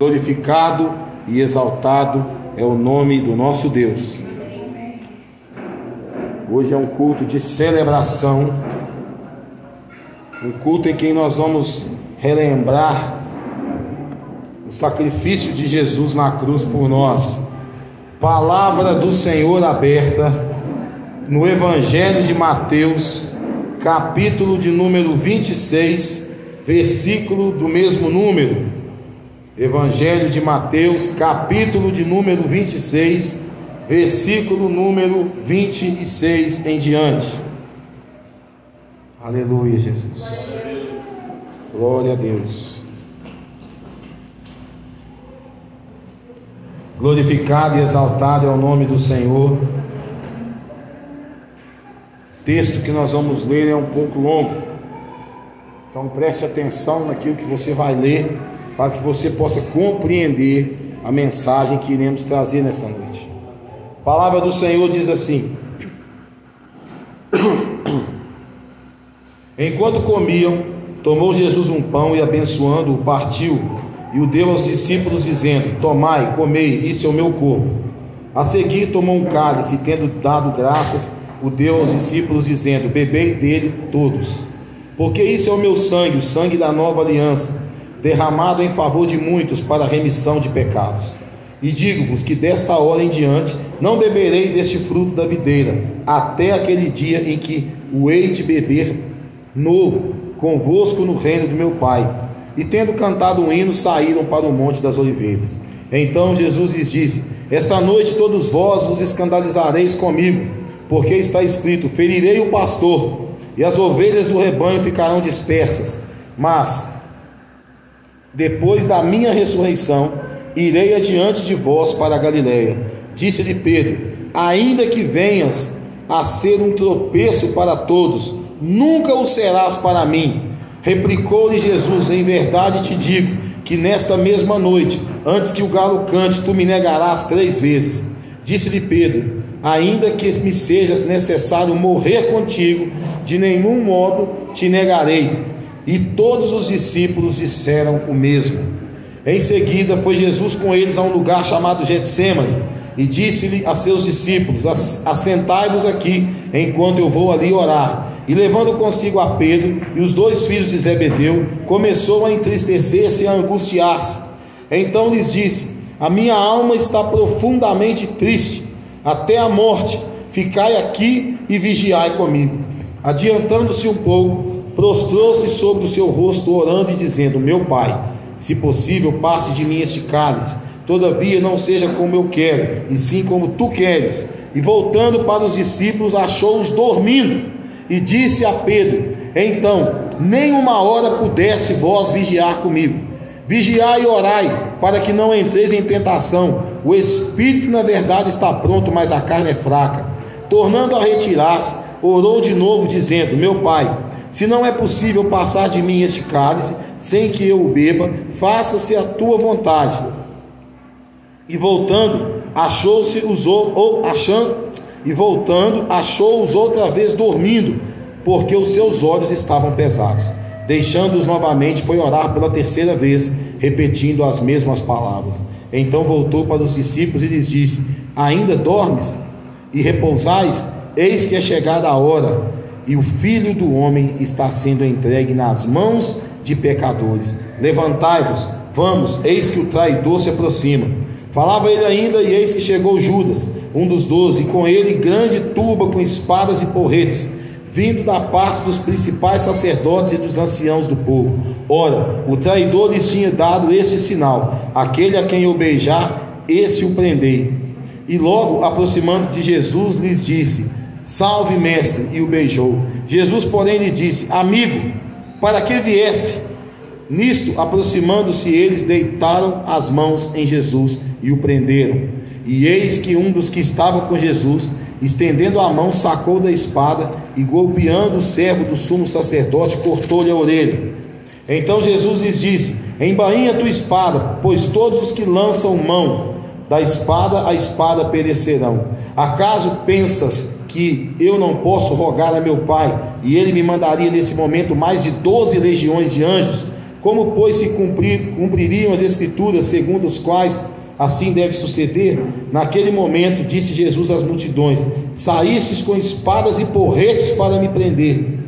Glorificado e exaltado é o nome do nosso Deus. Hoje é um culto de celebração, um culto em que nós vamos relembrar o sacrifício de Jesus na cruz por nós. Palavra do Senhor aberta no Evangelho de Mateus, capítulo de número 26, versículo do mesmo número. Evangelho de Mateus, capítulo de número 26, versículo número 26 em diante. Aleluia, Jesus. Glória a Deus. Glorificado e exaltado é o nome do Senhor. O texto que nós vamos ler é um pouco longo, então preste atenção naquilo que você vai ler, para que você possa compreender a mensagem que iremos trazer nessa noite. A palavra do Senhor diz assim: enquanto comiam, tomou Jesus um pão e, abençoando-o, partiu e o deu aos discípulos, dizendo: tomai, comei, isso é o meu corpo. A seguir tomou um cálice e, tendo dado graças, o deu aos discípulos, dizendo: bebei dele todos, porque isso é o meu sangue, o sangue da nova aliança, derramado em favor de muitos para a remissão de pecados. E digo-vos que desta hora em diante não beberei deste fruto da videira, até aquele dia em que o hei de beber novo convosco no reino do meu Pai. E tendo cantado um hino, saíram para o monte das oliveiras. Então Jesus lhes disse: esta noite todos vós vos escandalizareis comigo, porque está escrito: ferirei o pastor, e as ovelhas do rebanho ficarão dispersas. Mas depois da minha ressurreição, irei adiante de vós para a Galiléia. Disse-lhe Pedro: ainda que venhas a ser um tropeço para todos, nunca o serás para mim. Replicou-lhe Jesus: em verdade te digo, que nesta mesma noite, antes que o galo cante, tu me negarás 3 vezes. Disse-lhe Pedro: ainda que me sejas necessário morrer contigo, de nenhum modo te negarei. E todos os discípulos disseram o mesmo. Em seguida foi Jesus com eles a um lugar chamado Getsêmani, e disse-lhe a seus discípulos: assentai-vos aqui, enquanto eu vou ali orar. E levando consigo a Pedro e os 2 filhos de Zebedeu, começou a entristecer-se e a angustiar-se. Então lhes disse: a minha alma está profundamente triste, até a morte. Ficai aqui e vigiai comigo. Adiantando-se um pouco, prostrou-se sobre o seu rosto, orando e dizendo: meu Pai, se possível, passe de mim este cálice, todavia não seja como eu quero, e sim como tu queres. E voltando para os discípulos, achou-os dormindo, e disse a Pedro: então, nem uma hora pudeste vós vigiar comigo. Vigiai e orai, para que não entreis em tentação. O espírito na verdade está pronto, mas a carne é fraca. Tornando a retirar-se, orou de novo, dizendo: meu Pai, se não é possível passar de mim este cálice, sem que eu o beba, faça-se a tua vontade. E voltando, achou-os outra vez dormindo, porque os seus olhos estavam pesados. Deixando-os novamente, foi orar pela 3ª vez, repetindo as mesmas palavras. Então voltou para os discípulos e lhes disse: ainda dormes e repousais? Eis que é chegada a hora, e o Filho do Homem está sendo entregue nas mãos de pecadores. Levantai-vos, vamos, eis que o traidor se aproxima. Falava ele ainda, e eis que chegou Judas, um dos 12, e com ele grande turba com espadas e porretes, vindo da parte dos principais sacerdotes e dos anciãos do povo. Ora, o traidor lhes tinha dado este sinal: aquele a quem eu beijar, esse o prendei. E logo, aproximando de Jesus, lhes disse: salve, mestre, e o beijou. Jesus, porém, lhe disse: amigo, para que viesse? Nisto, aproximando-se eles, deitaram as mãos em Jesus e o prenderam. E eis que um dos que estavam com Jesus, estendendo a mão, sacou da espada e, golpeando o servo do sumo sacerdote, cortou-lhe a orelha. Então Jesus lhes disse: embainha a tua espada, pois todos os que lançam mão da espada, a espada perecerão. Acaso pensas que eu não posso rogar a meu Pai, e ele me mandaria nesse momento mais de 12 legiões de anjos? Como, pois, se cumpririam as Escrituras, segundo os quais assim deve suceder? Naquele momento, disse Jesus às multidões: saístes com espadas e porretes para me prender.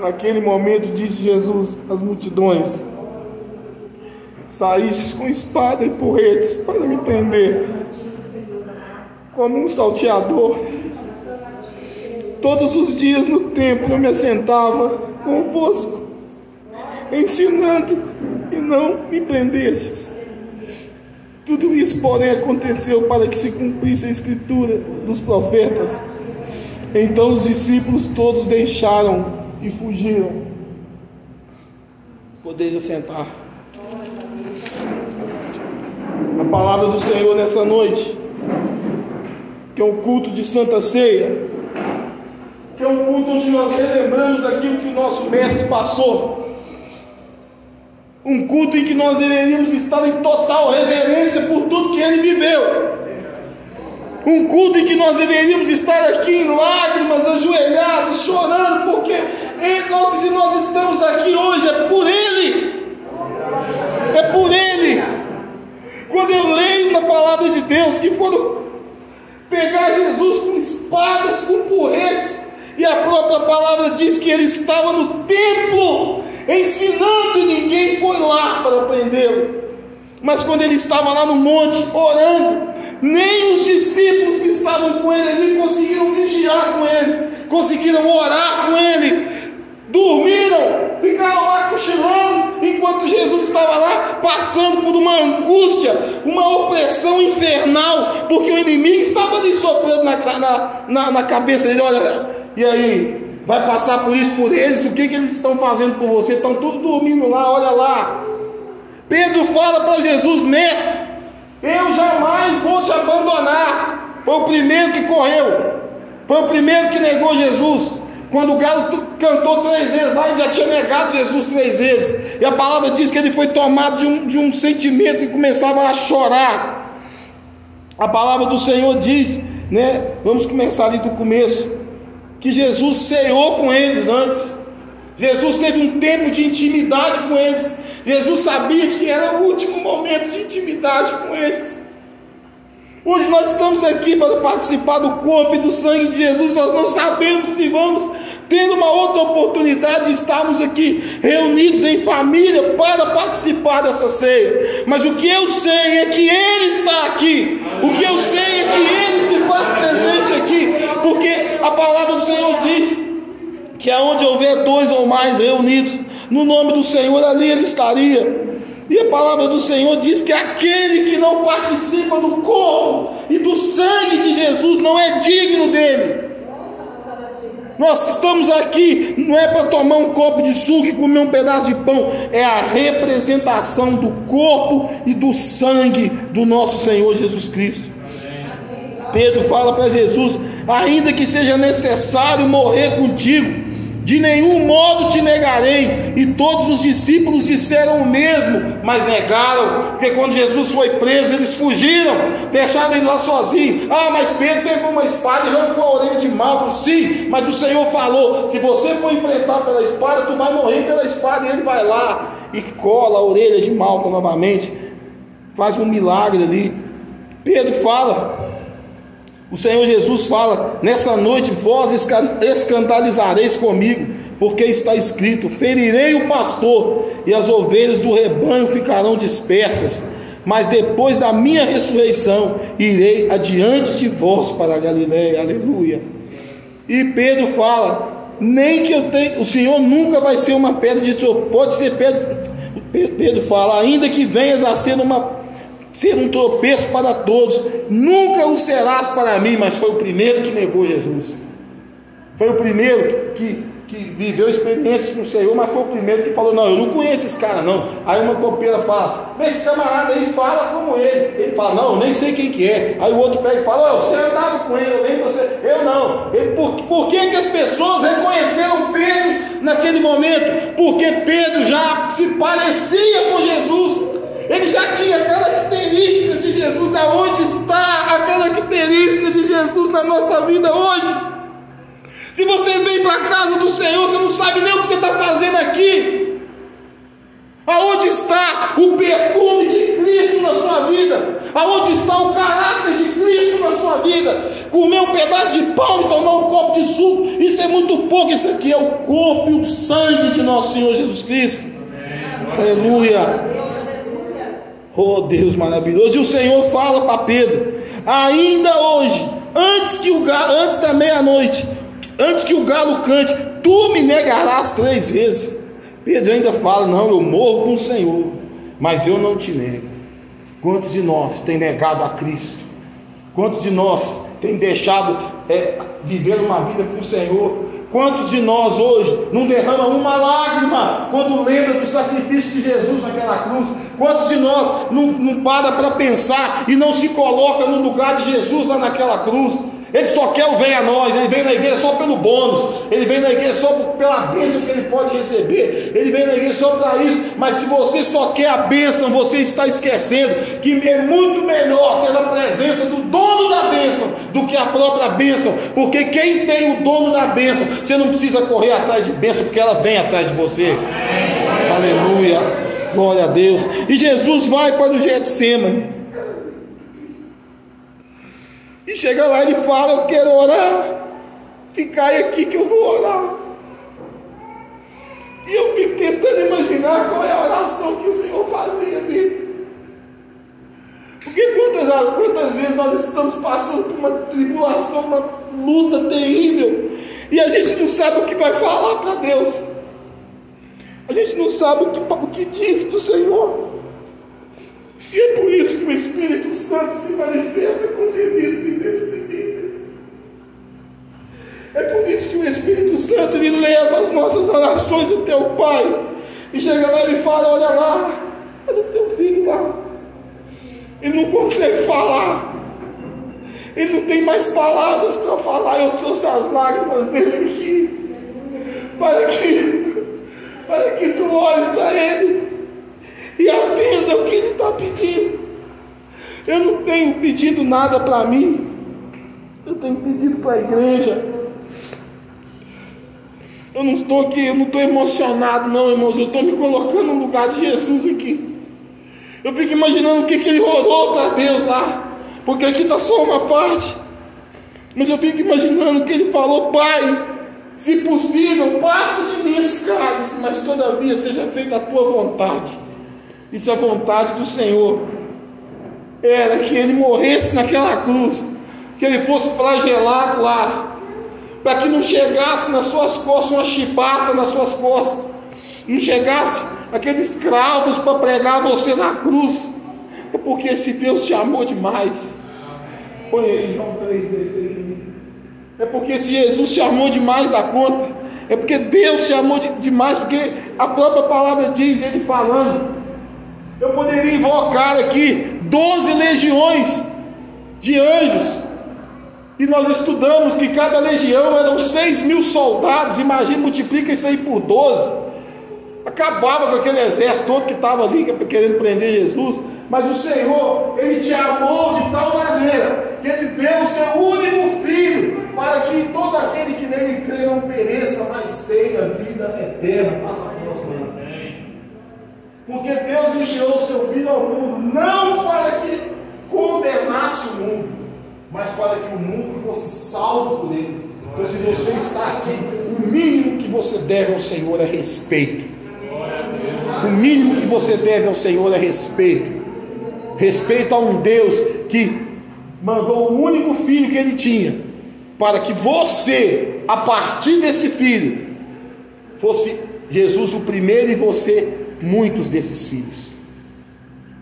Naquele momento, disse Jesus às multidões: saístes com espada e porretes para me prender, como um salteador. Todos os dias no templo eu me assentava convosco, ensinando, e não me prendestes. Tudo isso, porém, aconteceu para que se cumprisse a escritura dos profetas. Então os discípulos todos deixaram e fugiram. Poderia sentar. A palavra do Senhor nessa noite, que é um culto de Santa Ceia, que é um culto onde nós relembramos aquilo que o nosso mestre passou, um culto em que nós deveríamos estar em total reverência por tudo que ele viveu, um culto em que nós deveríamos estar aqui em lágrimas, ajoelhados, chorando, porque se nós estamos aqui hoje é por Ele, é por Ele. Quando eu leio na palavra de Deus que foram pegar Jesus com espadas, com porretes, e a própria palavra diz que ele estava no templo ensinando e ninguém foi lá para prendê-lo. Mas quando ele estava lá no monte orando, nem os discípulos que estavam com ele ali conseguiram vigiar com ele, conseguiram orar com ele, dormiram, ficaram lá cochilando, enquanto Jesus estava lá passando por uma angústia, uma opressão infernal, porque o inimigo estava ali soprando na cabeça dele: olha, e aí, vai passar por isso por eles? O que eles estão fazendo por você? Estão tudo dormindo lá, olha lá. Pedro fala para Jesus: mestre, eu jamais vou te abandonar. Foi o primeiro que correu, foi o primeiro que negou Jesus. Quando o galo cantou 3 vezes lá, ele já tinha negado Jesus 3 vezes. E a palavra diz que ele foi tomado de um sentimento e começava a chorar. A palavra do Senhor diz, né? Vamos começar ali do começo, que Jesus ceou com eles antes. Jesus teve um tempo de intimidade com eles. Jesus sabia que era o último momento de intimidade com eles. Hoje nós estamos aqui para participar do corpo e do sangue de Jesus. Nós não sabemos se vamos ter uma outra oportunidade de estarmos aqui reunidos em família para participar dessa ceia. Mas o que eu sei é que Ele está aqui. O que eu sei é que Ele se faz presente aqui, porque a palavra do Senhor diz que aonde houver 2 ou mais reunidos no nome do Senhor, ali Ele estaria. E a palavra do Senhor diz que aquele que não participa do corpo e do sangue de Jesus não é digno dele. Nós que estamos aqui não é para tomar um copo de suco e comer um pedaço de pão, é a representação do corpo e do sangue do nosso Senhor Jesus Cristo. Pedro fala para Jesus: ainda que seja necessário morrer contigo, de nenhum modo te negarei. E todos os discípulos disseram o mesmo, mas negaram, porque quando Jesus foi preso, eles fugiram, deixaram ele lá sozinho. Mas Pedro pegou uma espada e arrancou a orelha de Malco. Sim, mas o Senhor falou: se você for enfrentar pela espada, tu vai morrer pela espada. E ele vai lá e cola a orelha de Malco novamente, faz um milagre ali. Pedro fala, o Senhor Jesus fala: nessa noite vós escandalizareis comigo, porque está escrito: ferirei o pastor e as ovelhas do rebanho ficarão dispersas. Mas depois da minha ressurreição irei adiante de vós para a Galileia. Aleluia. E Pedro fala nem que eu tenha, o Senhor nunca vai ser uma pedra de tropeço. Pode ser pedra, Pedro fala, ainda que venhas a ser um tropeço para todos, nunca o serás para mim. Mas foi o primeiro que negou Jesus, foi o primeiro que viveu experiências com o Senhor, mas foi o primeiro que falou, não, eu não conheço esse cara não. Aí uma copeira fala, mas esse camarada aí fala como ele fala, não, eu nem sei quem que é. Aí o outro pega e fala, você andava com ele, eu lembro você, eu não. Por que as pessoas reconheceram Pedro naquele momento? Porque Pedro já se parecia com Jesus, ele já tinha características de Jesus. Aonde está a característica de Jesus na nossa vida hoje? Se você vem para a casa do Senhor, você não sabe nem o que você está fazendo aqui. Aonde está o perfume de Cristo na sua vida? Aonde está o caráter de Cristo na sua vida? Comer um pedaço de pão e tomar um copo de suco, isso é muito pouco. Isso aqui é o corpo e o sangue de nosso Senhor Jesus Cristo. Aleluia. Oh, Deus maravilhoso. E o Senhor fala para Pedro, ainda hoje, antes da meia-noite, antes que o galo cante, tu me negarás 3 vezes. Pedro ainda fala, não, eu morro com o Senhor, mas eu não te nego. Quantos de nós tem negado a Cristo? Quantos de nós tem deixado viver uma vida com o Senhor? Quantos de nós hoje não derrama uma lágrima quando lembra do sacrifício de Jesus naquela cruz? Quantos de nós não para para pensar e não se coloca no lugar de Jesus lá naquela cruz? Ele só quer o vem a nós, ele vem na igreja só pelo bônus, ele vem na igreja só pela bênção que ele pode receber, ele vem na igreja só para isso. Mas se você só quer a bênção, você está esquecendo que é muito melhor ter a presença do dono da bênção do que a própria bênção, porque quem tem o dono da bênção, você não precisa correr atrás de bênção, porque ela vem atrás de você. Aleluia, glória a Deus. E Jesus vai para o Getsemane, e chega lá e ele fala, eu quero orar, ficai aqui que eu vou orar. E eu fico tentando imaginar qual é a oração que o Senhor fazia dele. Porque quantas vezes nós estamos passando por uma tribulação, uma luta terrível, e a gente não sabe o que vai falar para Deus, a gente não sabe o que diz para o Senhor. E é por isso que o Espírito Santo se manifesta com gemidos inexprimíveis. É por isso que o Espírito Santo ele leva as nossas orações até o Pai. E chega lá e fala, olha lá, olha o teu filho lá. Ele não consegue falar. Ele não tem mais palavras para falar. Eu trouxe as lágrimas dele aqui. Para que tu olhe para ele e atenda o que ele está pedindo. Eu não tenho pedido nada para mim, eu tenho pedido para a igreja. Eu não estou aqui, eu não estou emocionado não, irmãos, eu estou me colocando no lugar de Jesus aqui. Eu fico imaginando o que ele orou para Deus lá, porque aqui está só uma parte, mas eu fico imaginando que ele falou, Pai, se possível, passa de mim esse cálice, mas todavia seja feita a tua vontade. E se a vontade do Senhor era que ele morresse naquela cruz, que ele fosse flagelado lá, para que não chegasse nas suas costas uma chibata nas suas costas, não chegasse aqueles cravos para pregar você na cruz, é porque esse Deus te amou demais. Põe aí João 3,16. É porque esse Jesus te amou demais da conta, é porque Deus te amou demais, porque a própria palavra diz, ele falando, eu poderia invocar aqui 12 legiões de anjos, e nós estudamos que cada legião eram 6.000 soldados. Imagina, multiplica isso aí por 12, acabava com aquele exército todo que estava ali querendo prender Jesus. Mas o Senhor, ele te amou de tal maneira que ele deu o seu único filho, para que todo aquele que nele crê não pereça, mas tenha vida eterna. Passa a próxima. Porque Deus enviou o seu Filho ao mundo, não para que condenasse o mundo, mas para que o mundo fosse salvo por ele. Então, se você está aqui, o mínimo que você deve ao Senhor é respeito. O mínimo que você deve ao Senhor é respeito. Respeito a um Deus que mandou o único filho que ele tinha para que você, a partir desse filho, fosse Jesus o primeiro e você muitos desses filhos.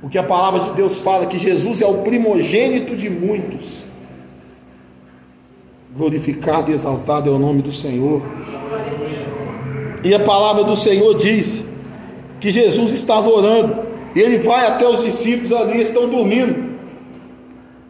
Porque a palavra de Deus fala que Jesus é o primogênito de muitos. Glorificado e exaltado é o nome do Senhor. E a palavra do Senhor diz que Jesus estava orando, e ele vai até os discípulos ali, estão dormindo.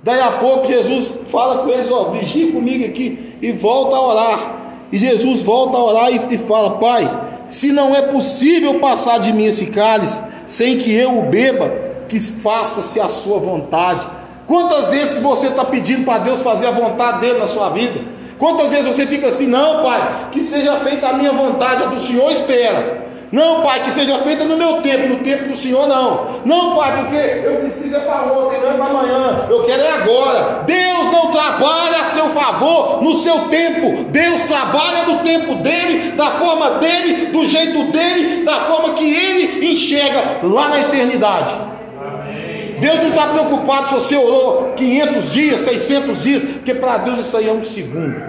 Daí a pouco Jesus fala com eles: ó, vigie comigo aqui, e volta a orar. E Jesus volta a orar e fala: Pai, se não é possível passar de mim esse cálice sem que eu o beba, que faça-se a sua vontade. Quantas vezes você está pedindo para Deus fazer a vontade dele na sua vida? Quantas vezes você fica assim: não, Pai, que seja feita a minha vontade, a do Senhor espera. Não, Pai, que seja feita no meu tempo, no tempo do Senhor não. Não, Pai, porque eu preciso é para ontem, não é para amanhã, eu quero é agora. Deus não trabalha a seu favor no seu tempo. Deus trabalha no tempo dele, da forma dele, do jeito dele, da forma que ele enxerga lá na eternidade. Deus não está preocupado se você orou 500 dias, 600 dias, porque para Deus isso aí é um segundo.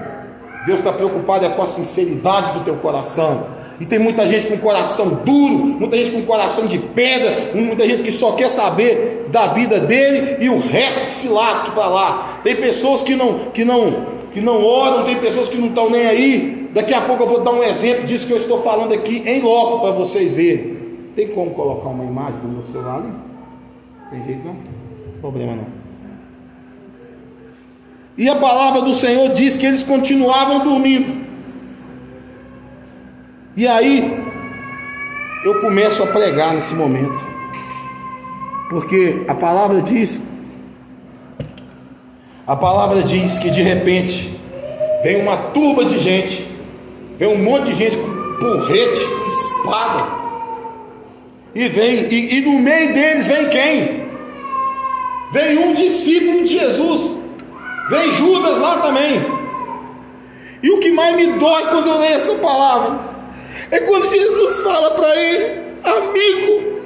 Deus está preocupado com a sinceridade do teu coração. E tem muita gente com coração duro, muita gente com coração de pedra, muita gente que só quer saber da vida dele e o resto que se lasque para lá. Tem pessoas que não oram, tem pessoas que não estão nem aí. Daqui a pouco eu vou dar um exemplo disso que eu estou falando aqui em loco para vocês verem. Tem como colocar uma imagem no meu celular ali? Tem jeito não? Problema não. E a palavra do Senhor diz que eles continuavam dormindo. E aí eu começo a pregar nesse momento, porque a palavra diz que de repente vem uma turba de gente, vem um monte de gente com porrete, espada, e no meio deles vem quem? Vem um discípulo de Jesus, vem Judas lá também. E o que mais me dói quando eu leio essa palavra é quando Jesus fala para ele: amigo,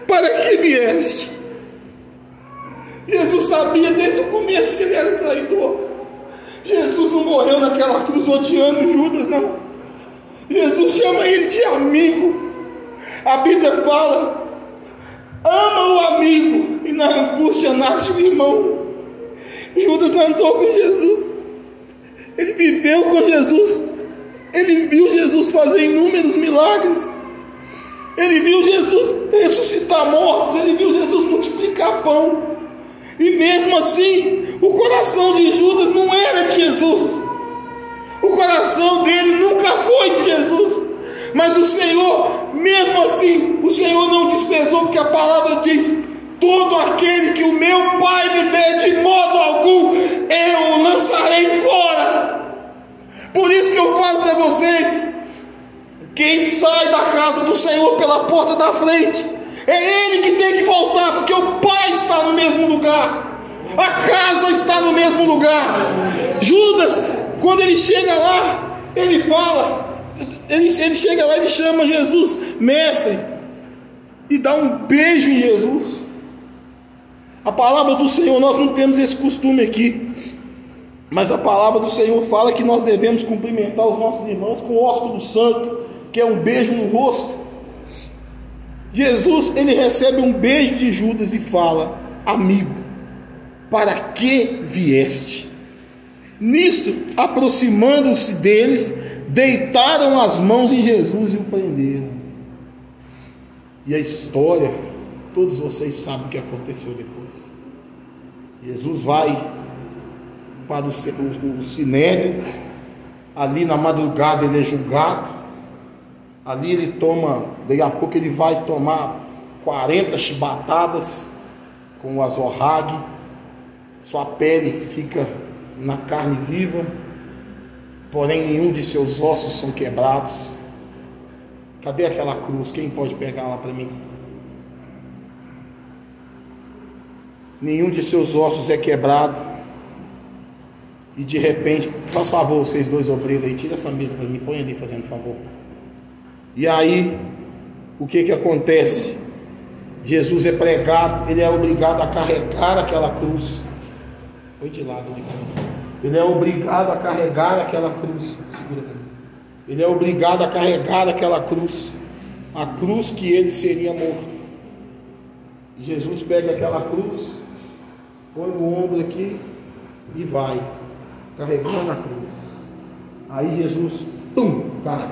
para que vieste? Jesus sabia desde o começo que ele era um traidor. Jesus não morreu naquela cruz odiando Judas, não. Jesus chama ele de amigo. A Bíblia fala: ama o amigo, e na angústia nasce o irmão. Judas andou com Jesus, ele viveu com Jesus, ele viu Jesus fazer inúmeros milagres, ele viu Jesus ressuscitar mortos, ele viu Jesus multiplicar pão, e mesmo assim o coração de Judas não era de Jesus, o coração dele nunca foi de Jesus. Mas o Senhor, mesmo assim, o Senhor não desprezou, porque a palavra diz: todo aquele que o meu Pai me der, de modo algum eu o lançarei fora. Por isso que eu falo para vocês: quem sai da casa do Senhor pela porta da frente, é ele que tem que voltar, porque o Pai está no mesmo lugar, a casa está no mesmo lugar. Judas, quando ele chega lá, ele fala, ele chega lá, ele chama Jesus, mestre, e dá um beijo em Jesus. A palavra do Senhor, nós não temos esse costume aqui, mas a palavra do Senhor fala que nós devemos cumprimentar os nossos irmãos com o ósculo santo, que é um beijo no rosto. Jesus, ele recebe um beijo de Judas e fala: amigo, para que vieste? Nisto, aproximando-se deles, deitaram as mãos em Jesus e o prenderam. E a história, todos vocês sabem o que aconteceu depois. Jesus vai para o sinédrio, ali na madrugada ele é julgado, ali ele toma, daqui a pouco ele vai tomar 40 chibatadas com o azorrague, sua pele fica na carne viva, porém nenhum de seus ossos são quebrados. Cadê aquela cruz? Quem pode pegar lá para mim? Nenhum de seus ossos é quebrado. E de repente, faz favor, vocês dois obreiros aí, tira essa mesa para mim, põe ali fazendo favor. E aí, o que acontece? Jesus é pregado, ele é obrigado a carregar aquela cruz. Foi de lado, ele é obrigado a carregar aquela cruz. Ele é obrigado a carregar aquela cruz, a cruz que ele seria morto. E Jesus pega aquela cruz, põe no ombro aqui e vai carregando a cruz. Aí Jesus, cai,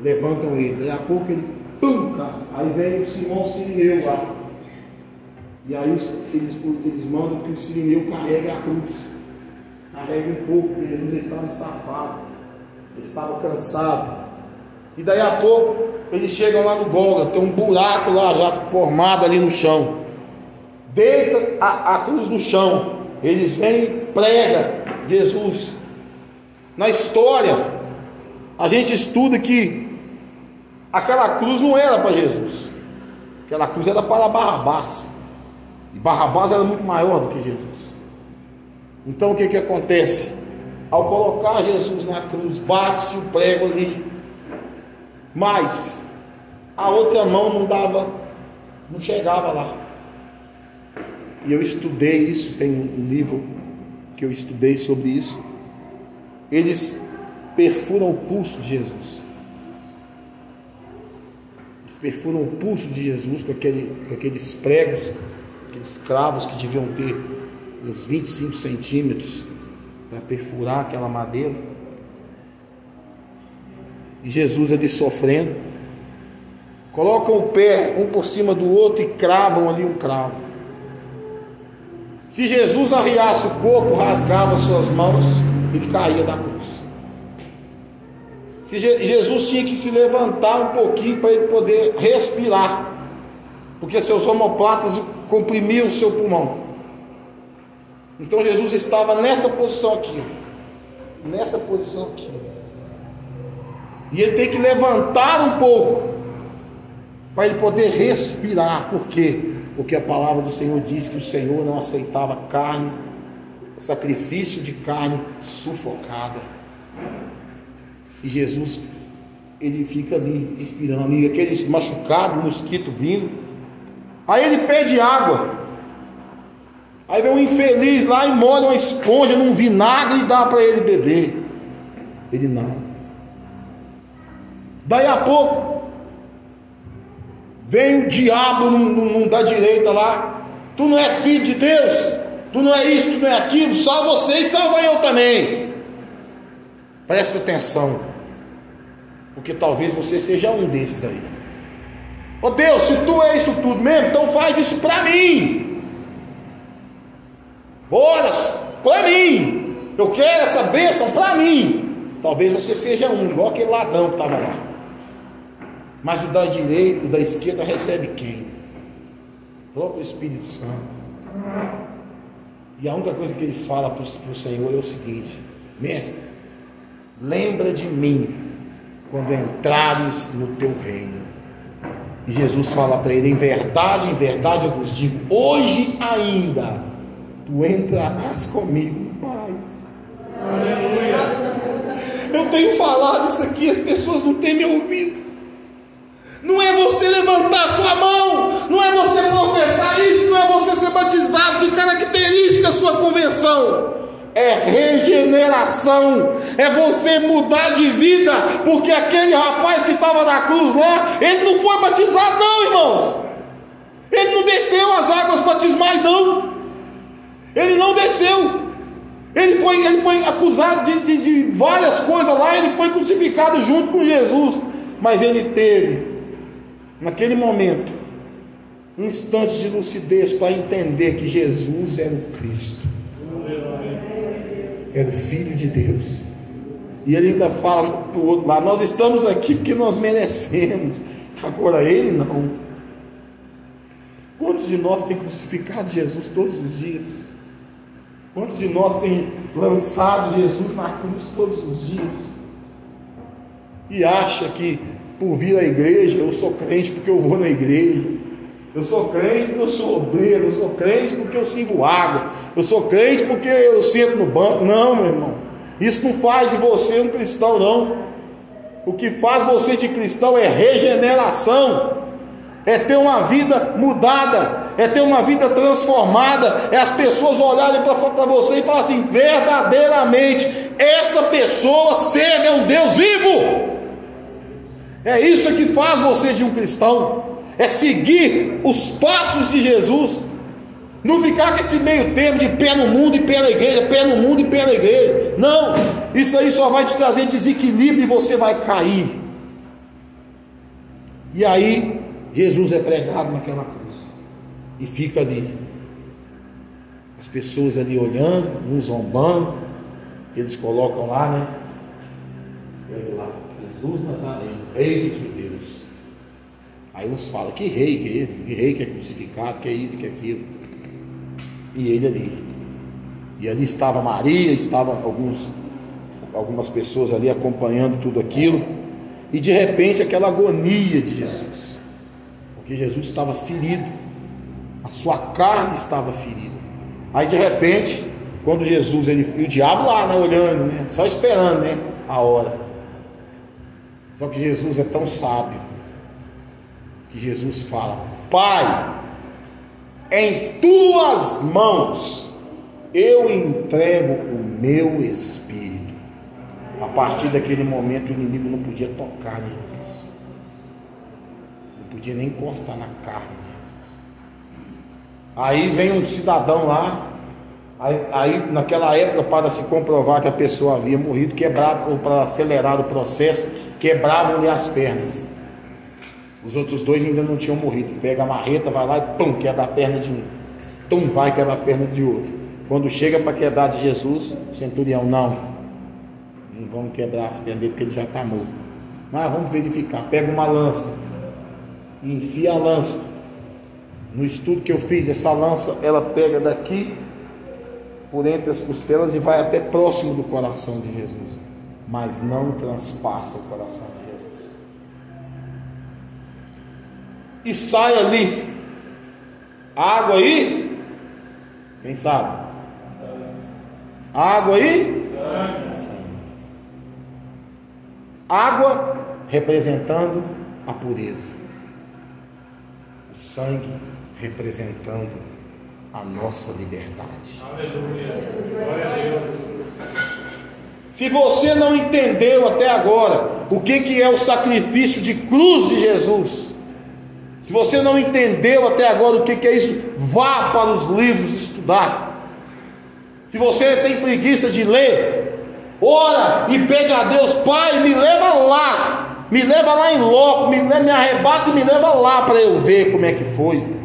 levantam ele. Daí a pouco ele, cai. Aí vem o Simão Sirineu lá. E aí eles mandam que o Sirineu carregue a cruz. Carregue um pouco, porque Jesus estava estafado. Ele estava cansado. E daí a pouco eles chegam lá no Gólgota, tem um buraco lá já formado ali no chão. Deita a cruz no chão. Eles vêm e pregam Jesus. Na história, a gente estuda que aquela cruz não era para Jesus. Aquela cruz era para Barrabás. E Barrabás era muito maior do que Jesus. Então o que acontece? Ao colocar Jesus na cruz, bate-se o prego ali, mas a outra mão não chegava lá. E eu estudei isso, tem um livro que eu estudei sobre isso. Eles perfuram o pulso de Jesus. Eles perfuram o pulso de Jesus com aqueles pregos, aqueles cravos que deviam ter uns 25 centímetros para perfurar aquela madeira. E Jesus ali sofrendo, colocam o pé um por cima do outro e cravam ali um cravo. Se Jesus arriasse o corpo, rasgava suas mãos, ele caía da cruz. Se Jesus tinha que se levantar um pouquinho para ele poder respirar, porque seus omoplatas comprimiam o seu pulmão. Então Jesus estava nessa posição aqui, nessa posição aqui, e ele tem que levantar um pouco para ele poder respirar. Por quê? Porque a palavra do Senhor diz que o Senhor não aceitava carne, sacrifício de carne sufocada. E Jesus, ele fica ali respirando, e aquele machucado, mosquito vindo. Aí ele pede água. Aí vem um infeliz lá e molha uma esponja num vinagre e dá para ele beber. Ele não. Daí a pouco vem o diabo da direita lá. Tu não é filho de Deus, tu não é isso, tu não é aquilo, salva você e salva eu também. Presta atenção, porque talvez você seja um desses aí. Ô Deus, se tu é isso tudo mesmo, então faz isso para mim. Bora, para mim. Eu quero essa bênção para mim. Talvez você seja um, igual aquele ladrão que estava lá. Mas o da direita, o da esquerda recebe quem? O próprio Espírito Santo. E a única coisa que ele fala para o Senhor é o seguinte: mestre, lembra de mim quando entrares no teu reino. E Jesus fala para ele: em verdade eu vos digo, hoje ainda tu entrarás comigo em paz. Aleluia. Eu tenho falado isso aqui, as pessoas não têm me ouvido. Não é você levantar sua mão, não é você professar isso, não é você ser batizado, que caracteriza a sua conversão. É regeneração, é você mudar de vida, porque aquele rapaz que estava na cruz lá, ele não foi batizado não, irmãos. Ele não desceu as águas batismais não. Ele não desceu. Ele foi acusado de várias coisas lá, ele foi crucificado junto com Jesus, mas ele teve naquele momento um instante de lucidez para entender que Jesus era o Cristo, era o Filho de Deus. E ele ainda fala para o outro lá: nós estamos aqui porque nós merecemos, agora ele não. Quantos de nós tem crucificado Jesus todos os dias? Quantos de nós tem lançado Jesus na cruz todos os dias? E acha que por vir à igreja, eu sou crente porque eu vou na igreja, eu sou crente porque eu sou obreiro, eu sou crente porque eu sirvo água, eu sou crente porque eu sento no banco. Não, meu irmão, isso não faz de você um cristão não. O que faz você de cristão é regeneração, é ter uma vida mudada, é ter uma vida transformada, é as pessoas olharem para você e falar assim: verdadeiramente, essa pessoa serve a um Deus vivo. É isso que faz você de um cristão, é seguir os passos de Jesus, não ficar com esse meio termo de pé no mundo e pé na igreja, pé no mundo e pé na igreja. Não, isso aí só vai te trazer desequilíbrio e você vai cair. E aí Jesus é pregado naquela cruz e fica ali, as pessoas ali olhando, uns zombando. Eles colocam lá, né? Escreve lá: Jesus Nazareno, rei dos judeus. Aí uns falam: que rei que é esse? Que rei que é crucificado? Que é isso, que é aquilo? E ele ali. E ali estava Maria, estavam algumas pessoas ali acompanhando tudo aquilo. E de repente aquela agonia de Jesus, porque Jesus estava ferido, a sua carne estava ferida. Aí de repente, quando Jesus, e o diabo lá, né, olhando, né, só esperando, né, a hora. Só que Jesus é tão sábio que Jesus fala: Pai, em tuas mãos eu entrego o meu espírito. A partir daquele momento o inimigo não podia tocar em Jesus, não podia nem encostar na carne de Jesus. Aí vem um cidadão lá, aí naquela época, para se comprovar que a pessoa havia morrido, quebrava, ou para acelerar o processo, quebravam-lhe as pernas. Os outros dois ainda não tinham morrido. Pega a marreta, vai lá e pum, quebra a perna de um, tum, vai quebra a perna de outro. Quando chega para quebrar de Jesus, o centurião: não vamos quebrar as pernas dele porque ele já está morto, mas vamos verificar. Pega uma lança e enfia a lança. No estudo que eu fiz, essa lança, ela pega daqui por entre as costelas e vai até próximo do coração de Jesus, mas não transpassa o coração de Jesus. E sai ali água aí, quem sabe? Água aí? Sangue. Água representando a pureza, o sangue representando a nossa liberdade. Aleluia. Glória a Deus. Se você não entendeu até agora o que é o sacrifício de cruz de Jesus, se você não entendeu até agora o que é isso, vá para os livros estudar. Se você tem preguiça de ler, ora e pede a Deus: Pai, me leva lá em loco, me arrebata e me leva lá para eu ver como é que foi.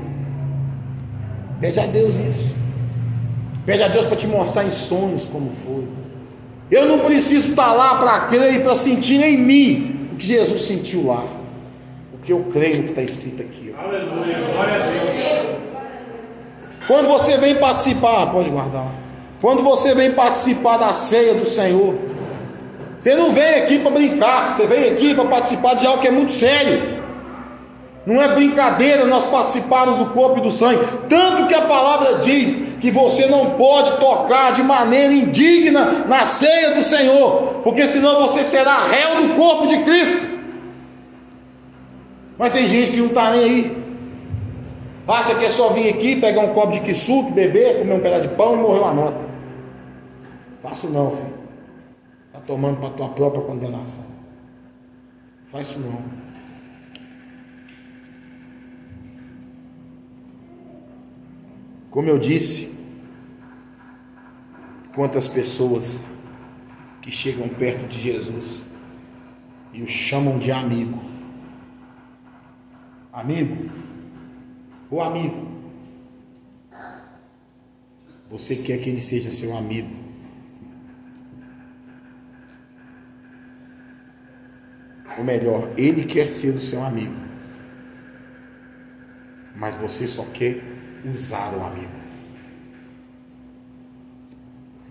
Pede a Deus isso. Pede a Deus para te mostrar em sonhos como foi. Eu não preciso estar lá para crer e para sentir em mim o que Jesus sentiu lá, porque eu creio no que está escrito aqui. Aleluia, glória a Deus. Quando você vem participar, pode guardar. Quando você vem participar da ceia do Senhor, você não vem aqui para brincar, você vem aqui para participar de algo que é muito sério. Não é brincadeira nós participarmos do corpo e do sangue. Tanto que a palavra diz que você não pode tocar de maneira indigna na ceia do Senhor, porque senão você será réu do corpo de Cristo. Mas tem gente que não está nem aí. Acha que é só vir aqui, pegar um copo de quissuco, beber, comer um pedaço de pão e morrer uma nota. Faço não, filho. Está tomando para a tua própria condenação. Faz isso não. Como eu disse, quantas pessoas que chegam perto de Jesus e o chamam de amigo. Amigo, ô amigo, você quer que ele seja seu amigo? Ou melhor, ele quer ser o seu amigo, mas você só quer usar o amigo.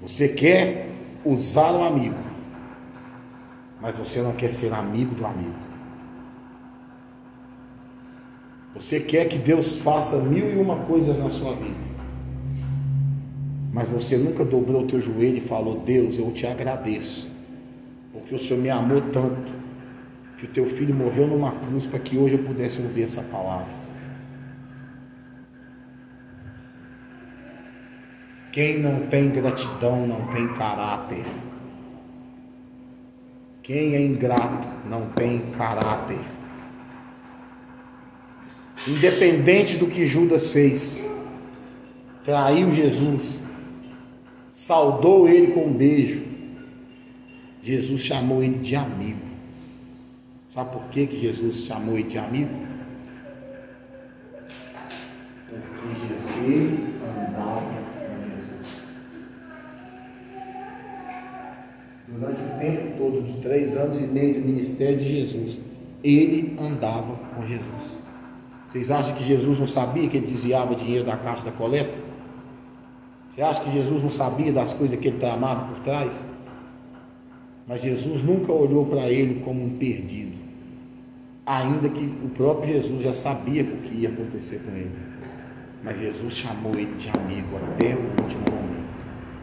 Você quer usar o amigo, mas você não quer ser amigo do amigo. Você quer que Deus faça 1001 coisas na sua vida, mas você nunca dobrou o teu joelho e falou: Deus, eu te agradeço, porque o Senhor me amou tanto, que o teu filho morreu numa cruz para que hoje eu pudesse ouvir essa palavra. Quem não tem gratidão não tem caráter. Quem é ingrato não tem caráter. Independente do que Judas fez, traiu Jesus, saudou ele com um beijo, Jesus chamou ele de amigo. Sabe por que Jesus chamou ele de amigo? Porque ele andava com Jesus. Durante o tempo todo, de 3 anos e meio do ministério de Jesus, ele andava com Jesus. Vocês acham que Jesus não sabia que ele desviava dinheiro da caixa da coleta? Você acha que Jesus não sabia das coisas que ele tramava por trás? Mas Jesus nunca olhou para ele como um perdido, ainda que o próprio Jesus já sabia o que ia acontecer com ele. Mas Jesus chamou ele de amigo até o último momento.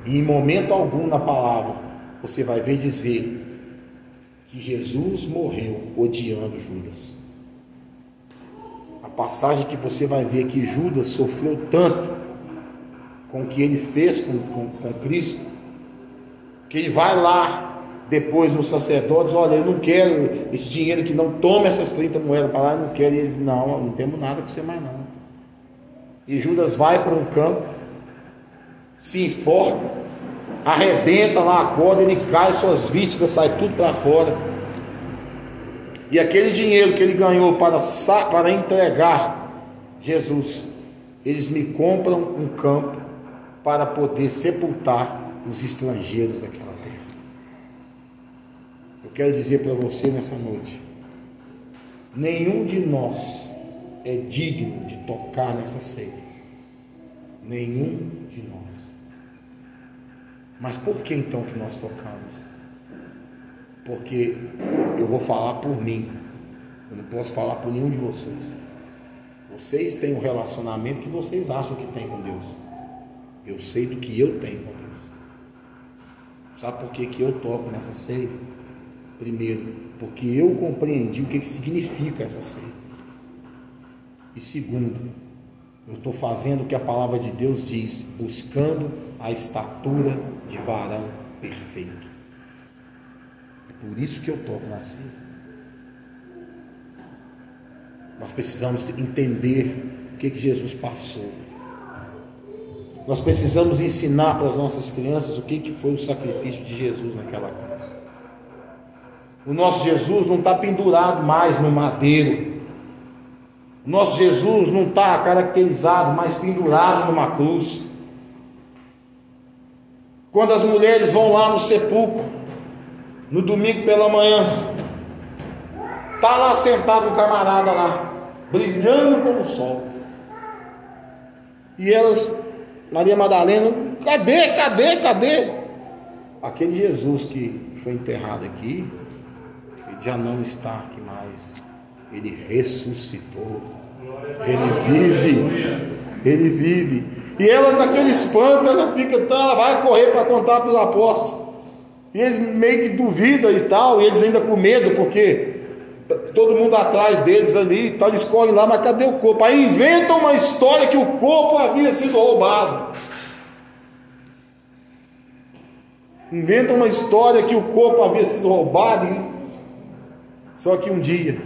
E em momento algum na palavra você vai ver dizer que Jesus morreu odiando Judas. A passagem que você vai ver que Judas sofreu tanto com o que ele fez com Cristo, que ele vai lá depois nos sacerdotes: olha, eu não quero esse dinheiro aqui, não, toma essas 30 moedas para lá, eu não quero. E eles: não temos nada com você mais não. E Judas vai para um campo, se enforca, arrebenta lá a corda, ele cai, suas vísceras saem tudo para fora. E aquele dinheiro que ele ganhou para entregar Jesus, eles me compram um campo para poder sepultar os estrangeiros daquela terra. Eu quero dizer para você nessa noite: nenhum de nós é digno de tocar nessa ceia. Nenhum de nós. Mas por que então que nós tocamos? Porque eu vou falar por mim, eu não posso falar por nenhum de vocês. Vocês têm um relacionamento que vocês acham que tem com Deus. Eu sei do que eu tenho com Deus. Sabe por que eu toco nessa ceia? Primeiro, porque eu compreendi o que significa essa ceia. E segundo, eu estou fazendo o que a palavra de Deus diz, buscando a estatura de varão perfeito. Por isso que eu toco na ceia. Nós precisamos entender o que Jesus passou. Nós precisamos ensinar para as nossas crianças o que foi o sacrifício de Jesus naquela cruz. O nosso Jesus não está pendurado mais no madeiro. O nosso Jesus não está caracterizado, mas pendurado numa cruz. Quando as mulheres vão lá no sepulcro, no domingo pela manhã, está lá sentado um camarada lá, brilhando como o sol. E elas, Maria Madalena: cadê? Aquele Jesus que foi enterrado aqui, ele já não está aqui mais. Ele ressuscitou. Ele vive. E ela, naquele espanto, ela vai correr para contar para os apóstolos. E eles meio que duvidam e tal, e eles ainda com medo, porque todo mundo atrás deles ali e tal, eles correm lá: mas cadê o corpo? Aí inventam uma história que o corpo havia sido roubado. Inventam uma história que o corpo havia sido roubado. Só que um dia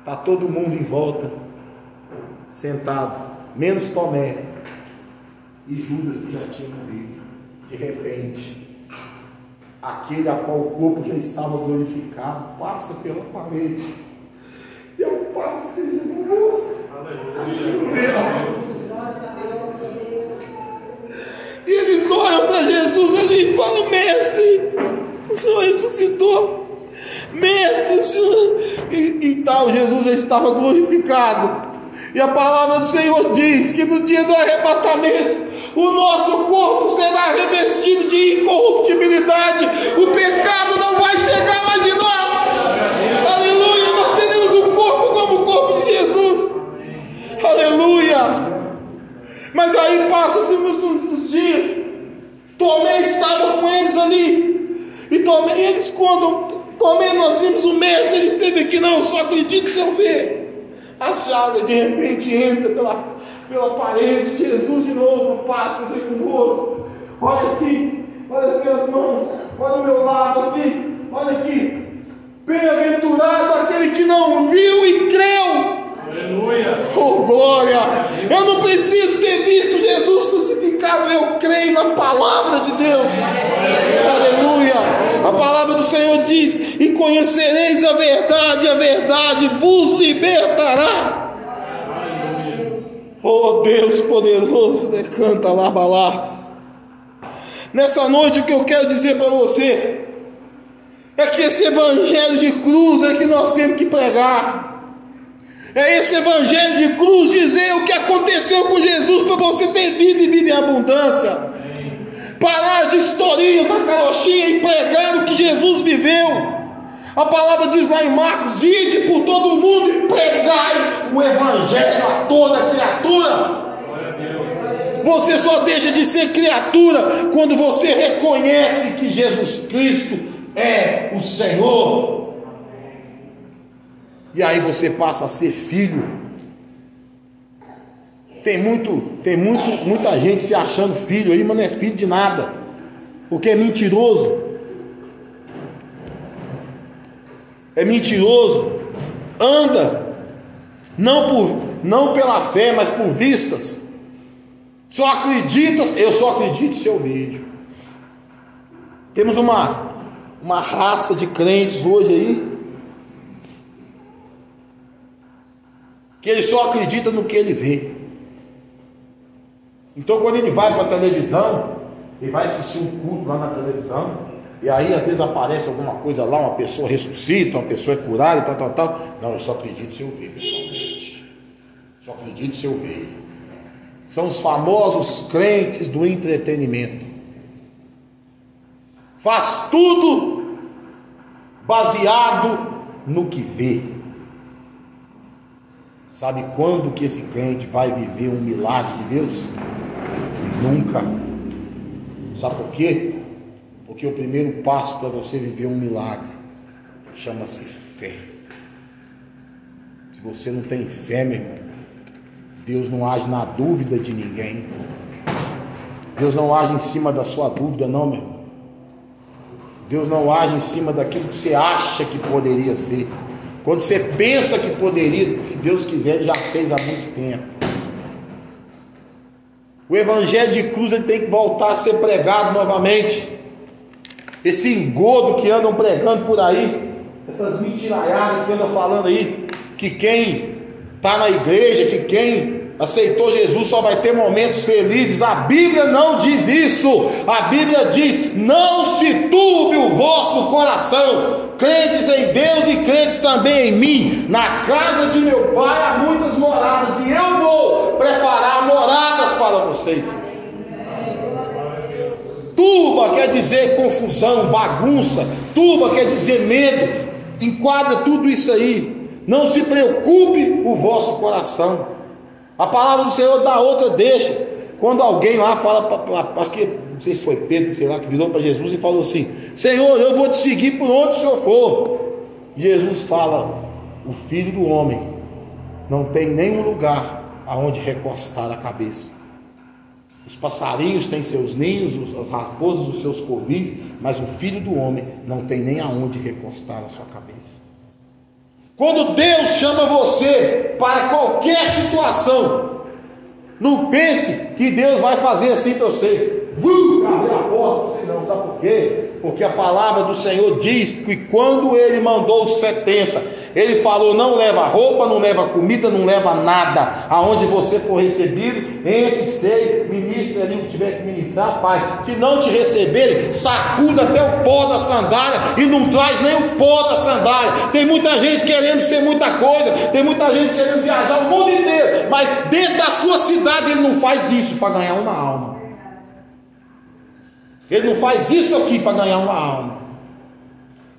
está todo mundo em volta, sentado, menos Tomé e Judas, que já tinha morrido. De repente, aquele a qual o corpo já estava glorificado passa pela parede, e ao Pai seja convosco. Aleluia. E eles olham para Jesus ali e falam: mestre, o Senhor ressuscitou. Mestre, o Senhor... E tal, Jesus já estava glorificado. E a palavra do Senhor diz que no dia do arrebatamento o nosso corpo será revestido de incorruptibilidade. O pecado não vai chegar mais em nós. Aleluia. Nós teremos o corpo como o corpo de Jesus. Aleluia. Mas aí passa-se uns dias. Tomé estava com eles ali. E Tomé, eles contam: Tomé, nós vimos o mestre, ele esteve aqui. Não, só acredito se eu ver. As chagas de repente entra pela parede, Jesus de novo. Senhor, paz seja convosco. Olha aqui, olha as minhas mãos, olha o meu lado aqui, olha aqui. Bem-aventurado aquele que não viu e creu. Aleluia. Oh, glória! Eu não preciso ter visto Jesus crucificado, eu creio na palavra de Deus. Aleluia! A palavra do Senhor diz: e conhecereis a verdade vos libertará. Oh, Deus poderoso, decanta lá balás. Nessa noite o que eu quero dizer para você é que esse evangelho de cruz é que nós temos que pregar. É esse evangelho de cruz dizer o que aconteceu com Jesus para você ter vida e vida em abundância. Parar de historinhas na carochinha e pregar o que Jesus viveu. A palavra diz lá em Marcos: ide por todo mundo e pregai o evangelho a toda criatura. Você só deixa de ser criatura quando você reconhece que Jesus Cristo é o Senhor. E aí você passa a ser filho. Tem muita gente se achando filho aí, mas não é filho de nada, porque é mentiroso. É mentiroso. Anda não pela fé, mas por vistas. Só acredita, eu só acredito se eu vejo. Temos uma raça de crentes hoje aí que ele só acredita no que ele vê. Então quando ele vai para a televisão, ele vai assistir um culto lá na televisão, e aí às vezes aparece alguma coisa lá, uma pessoa ressuscita, uma pessoa é curada e tal. Não, eu só acredito se eu ver, pessoalmente. Só acredito se eu ver. São os famosos crentes do entretenimento. Faz tudo baseado no que vê. Sabe quando que esse crente vai viver um milagre de Deus? Nunca. Sabe por quê? Porque o primeiro passo para você viver um milagre chama-se fé. Se você não tem fé, meu irmão, Deus não age na dúvida de ninguém. Deus não age em cima da sua dúvida, não, meu irmão. Deus não age em cima daquilo que você acha que poderia ser. Quando você pensa que poderia, se Deus quiser, Ele já fez há muito tempo. O evangelho de cruz ele tem que voltar a ser pregado novamente. Esse engodo que andam pregando por aí, essas mentiraiadas que andam falando aí, que quem está na igreja, que quem aceitou Jesus só vai ter momentos felizes. A Bíblia não diz isso. A Bíblia diz: não se turbe o vosso coração. Crentes em Deus e crentes também em mim. Na casa de meu pai há muitas moradas, e eu vou preparar moradas para vocês. Turba quer dizer confusão, bagunça. Turba quer dizer medo. Enquadra tudo isso aí. Não se preocupe o vosso coração. A palavra do Senhor dá outra deixa. Quando alguém lá fala, acho que não sei se foi Pedro, sei lá, que virou para Jesus e falou assim: Senhor, eu vou te seguir por onde o Senhor for. Jesus fala: o Filho do Homem não tem nenhum lugar aonde recostar a cabeça. Os passarinhos têm seus ninhos, as raposas os seus covis, mas o Filho do Homem não tem nem aonde recostar a sua cabeça. Quando Deus chama você para qualquer situação, não pense que Deus vai fazer assim para você. Abrir a porta, você não, sabe por quê? Porque a palavra do Senhor diz que quando Ele mandou os 70, Ele falou: não leva roupa, não leva comida, não leva nada. Aonde você for recebido, entre, sei, ministre ali o que tiver que ministrar, Pai. Se não te receberem, sacuda até o pó da sandália e não traz nem o pó da sandália. Tem muita gente querendo ser muita coisa, tem muita gente querendo viajar o mundo inteiro, mas dentro da sua cidade ele não faz isso para ganhar uma alma. Ele não faz isso aqui para ganhar uma alma.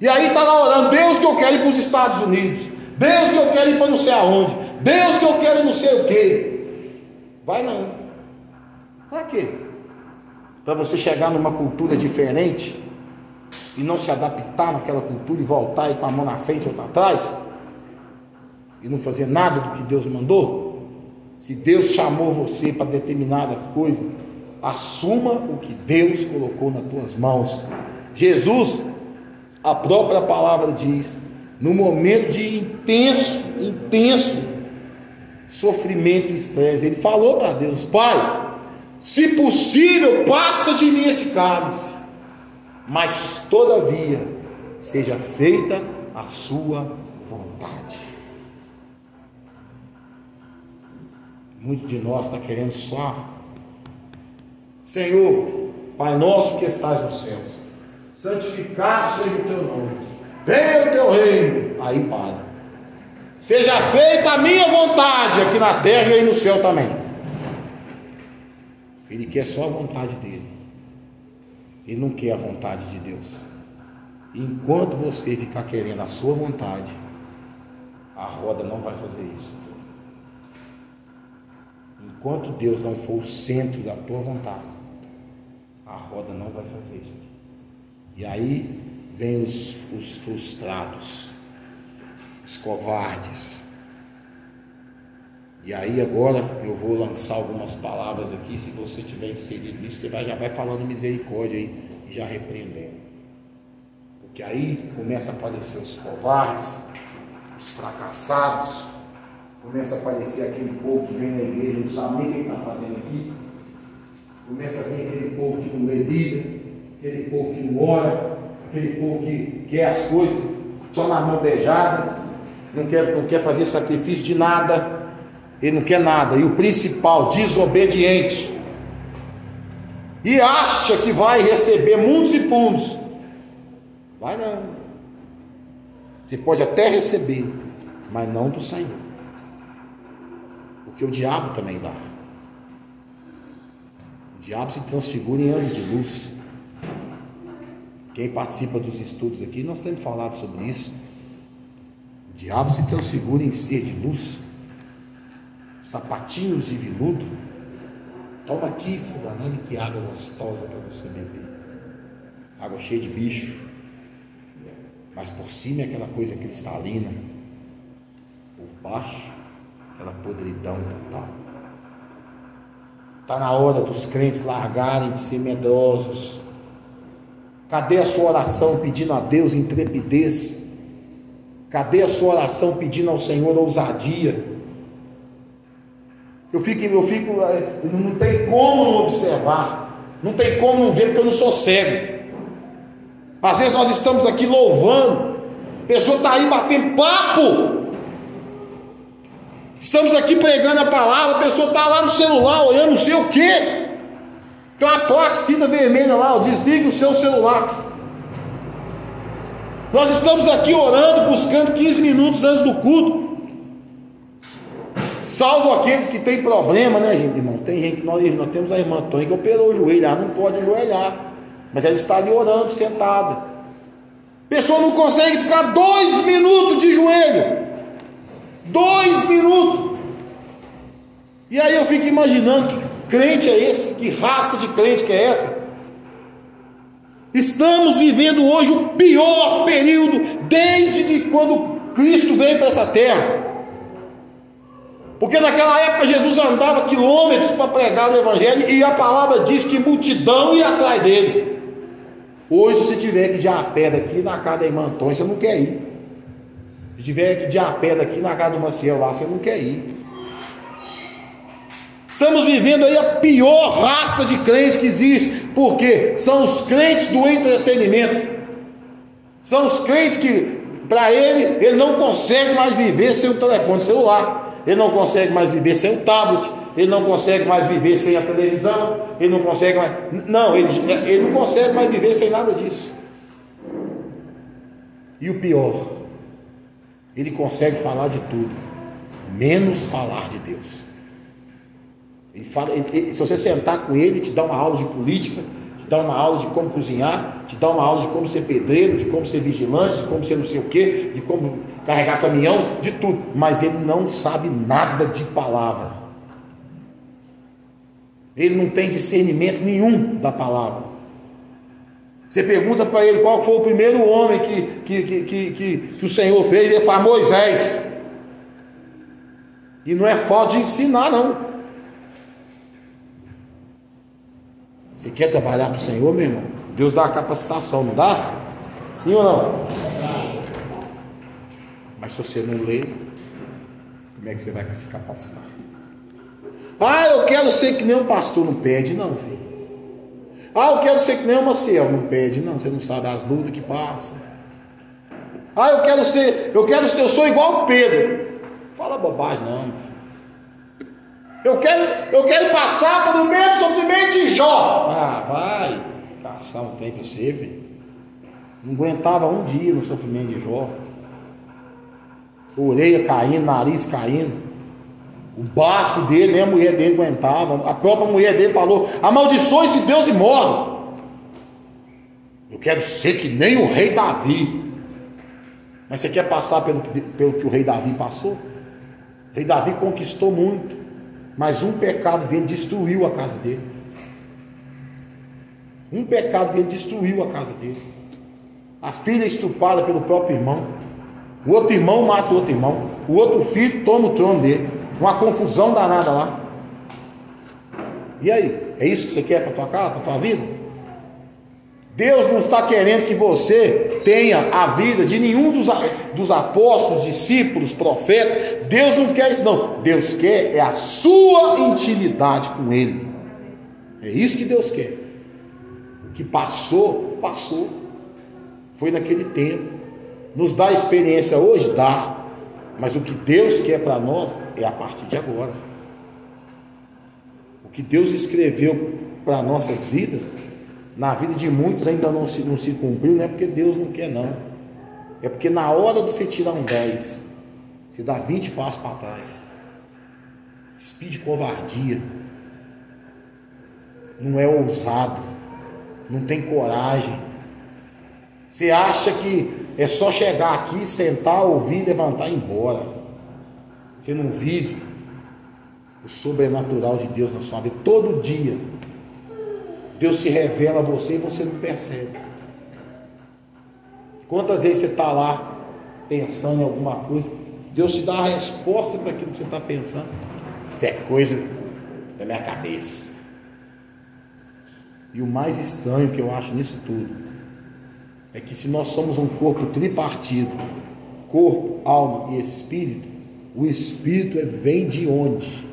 E aí está lá orando: Deus, que eu quero ir para os Estados Unidos, Deus, que eu quero ir para não sei aonde, Deus, que eu quero não sei o quê. Vai não. Para quê? Para você chegar numa cultura diferente e não se adaptar naquela cultura e voltar aí com a mão na frente ou outra atrás e não fazer nada do que Deus mandou? Se Deus chamou você para determinada coisa, assuma o que Deus colocou nas tuas mãos. Jesus, a própria palavra diz, no momento de intenso sofrimento e estresse, ele falou para Deus: Pai, se possível, passa de mim esse cálice, mas todavia seja feita a sua vontade. Muitos de nós está querendo só: Senhor, Pai nosso que estás nos céus, santificado seja o teu nome, venha o teu reino. Aí para. Seja feita a minha vontade aqui na terra e aí no céu também. Ele quer só a vontade dele. Ele não quer a vontade de Deus. Enquanto você ficar querendo a sua vontade, a roda não vai fazer isso. Enquanto Deus não for o centro da tua vontade, a roda não vai fazer isso. E aí vem os frustrados, os covardes. E aí agora eu vou lançar algumas palavras aqui. Se você tiver inserido nisso, você já vai falando misericórdia aí e já repreendendo. Porque aí começa a aparecer os covardes, os fracassados. Começa a aparecer aquele povo que vem na igreja, não sabe nem o que está fazendo aqui. Começa a vir aquele povo que não lê Bíblia, aquele povo que não ora, aquele povo que quer as coisas só na mão beijada, não quer fazer sacrifício de nada, ele não quer nada. E o principal, desobediente, e acha que vai receber mundos e fundos. Vai não. Você pode até receber, mas não do Senhor. Porque o diabo também dá. O diabo se transfigura em anjo de luz. Quem participa dos estudos aqui, nós temos falado sobre isso. O diabo se transfigura em ser de luz. Sapatinhos de veludo. Toma aqui, fulano, que água gostosa para você beber. Água cheia de bicho. Mas por cima é aquela coisa cristalina. Por baixo, aquela podridão total. Está na hora dos crentes largarem de ser medrosos. Cadê a sua oração pedindo a Deus intrepidez? Cadê a sua oração pedindo ao Senhor ousadia? Eu fico, não tem como não observar, não tem como não ver, porque eu não sou cego. Às vezes nós estamos aqui louvando, a pessoa está aí batendo papo, estamos aqui pregando a palavra, a pessoa está lá no celular olhando não sei o que. Tem uma placa escrita vermelha lá, desligue o seu celular. Nós estamos aqui orando, buscando 15 minutos antes do culto. Salvo aqueles que têm problema, né, gente? Irmão, tem gente que nós temos a irmã Tônia que operou o joelho, ela não pode ajoelhar, mas ela está ali orando, sentada. A pessoa não consegue ficar 2 minutos de joelho. 2 minutos. E aí eu fico imaginando que crente é esse? Que raça de crente que é essa? Estamos vivendo hoje o pior período desde que quando Cristo veio para essa terra. Porque naquela época Jesus andava quilômetros para pregar o Evangelho e a palavra diz que multidão ia atrás dele. Hoje, se tiver que ir a pé daqui na casa da irmã Antônia, você não quer ir. Se tiver que ir a pé daqui na casa do Maciel lá, você não quer ir. Estamos vivendo aí a pior raça de crentes que existe, porque são os crentes do entretenimento, são os crentes que, para ele não consegue mais viver sem o telefone celular, ele não consegue mais viver sem o tablet, ele não consegue mais viver sem a televisão, ele não consegue mais, ele não consegue mais viver sem nada disso. E o pior, ele consegue falar de tudo, menos falar de Deus. Ele fala, se você sentar com ele, te dá uma aula de política, te dá uma aula de como cozinhar, te dá uma aula de como ser pedreiro, de como ser vigilante, de como ser não sei o que, de como carregar caminhão, de tudo, mas ele não sabe nada de palavra. Ele não tem discernimento nenhum da palavra. Você pergunta para ele qual foi o primeiro homem que o Senhor fez, ele fala Moisés. E não é falta de ensinar, não. Você quer trabalhar para o Senhor, meu irmão? Deus dá a capacitação, não dá? Sim ou não? Mas se você não lê, como é que você vai se capacitar? Ah, eu quero ser que nem um pastor. Não pede não, filho. Ah, eu quero ser que nem o Maciel. Não pede não, você não sabe as lutas que passa. Ah, eu sou igual o Pedro. Fala bobagem não, filho. Eu quero passar pelo mesmo sofrimento de Jó. Ah, vai passar um tempo pra você, filho. Não aguentava um dia no sofrimento de Jó. Orelha caindo, nariz caindo. O bafo dele, nem a mulher dele aguentava. A própria mulher dele falou: amaldiçoe esse Deus e morre. Eu quero ser que nem o rei Davi. Mas você quer passar pelo que o rei Davi passou? O rei Davi conquistou muito, mas um pecado dele destruiu a casa dele. Um pecado dele destruiu a casa dele. A filha estuprada pelo próprio irmão. O outro irmão mata o outro irmão. O outro filho toma o trono dele. Uma confusão danada lá. E aí? É isso que você quer para tua casa, para tua vida? Deus não está querendo que você tenha a vida de nenhum dos apóstolos, discípulos, profetas. Deus não quer isso não. Deus quer é a sua intimidade com Ele. É isso que Deus quer. O que passou, passou. Foi naquele tempo. Nos dá experiência hoje? Dá. Mas o que Deus quer para nós é a partir de agora. O que Deus escreveu para nossas vidas, na vida de muitos ainda não se cumpriu. Não é porque Deus não quer não. É porque na hora de você tirar um 10, você dá 20 passos para trás. Espírito de covardia. Não é ousado. Não tem coragem. Você acha que é só chegar aqui, sentar, ouvir, levantar e ir embora. Você não vive o sobrenatural de Deus na sua vida. Todo dia Deus se revela a você e você não percebe. Quantas vezes você está lá pensando em alguma coisa, Deus te dá a resposta para aquilo que você está pensando. Isso é coisa da minha cabeça. E o mais estranho que eu acho nisso tudo é que se nós somos um corpo tripartido, corpo, alma e espírito, o espírito vem de onde?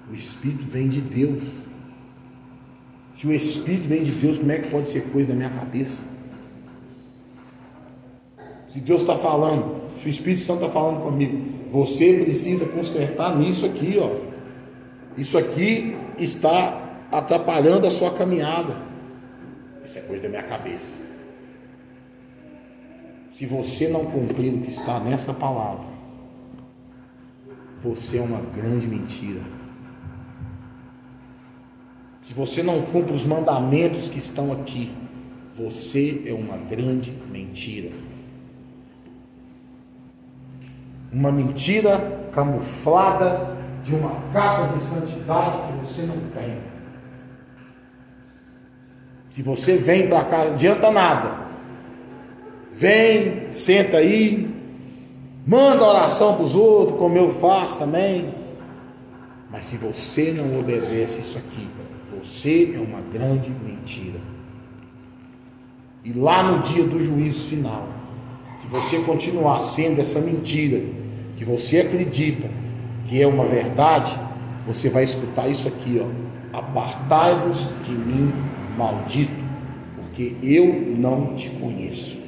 O espírito vem de Deus. Se o espírito vem de Deus, como é que pode ser coisa da minha cabeça? Se Deus está falando, se o Espírito Santo está falando comigo, você precisa consertar nisso aqui, ó. Isso aqui está atrapalhando a sua caminhada. Isso é coisa da minha cabeça. Se você não cumprir o que está nessa palavra, você é uma grande mentira. Se você não cumpre os mandamentos que estão aqui, você é uma grande mentira. Uma mentira camuflada de uma capa de santidade que você não tem. Se você vem para cá, não adianta nada. Vem, senta aí, manda oração para os outros, como eu faço também. Mas se você não obedece isso aqui, você é uma grande mentira. E lá no dia do juízo final, se você continuar sendo essa mentira, que você acredita que é uma verdade, você vai escutar isso aqui, ó. Apartai-vos de mim, maldito, porque eu não te conheço.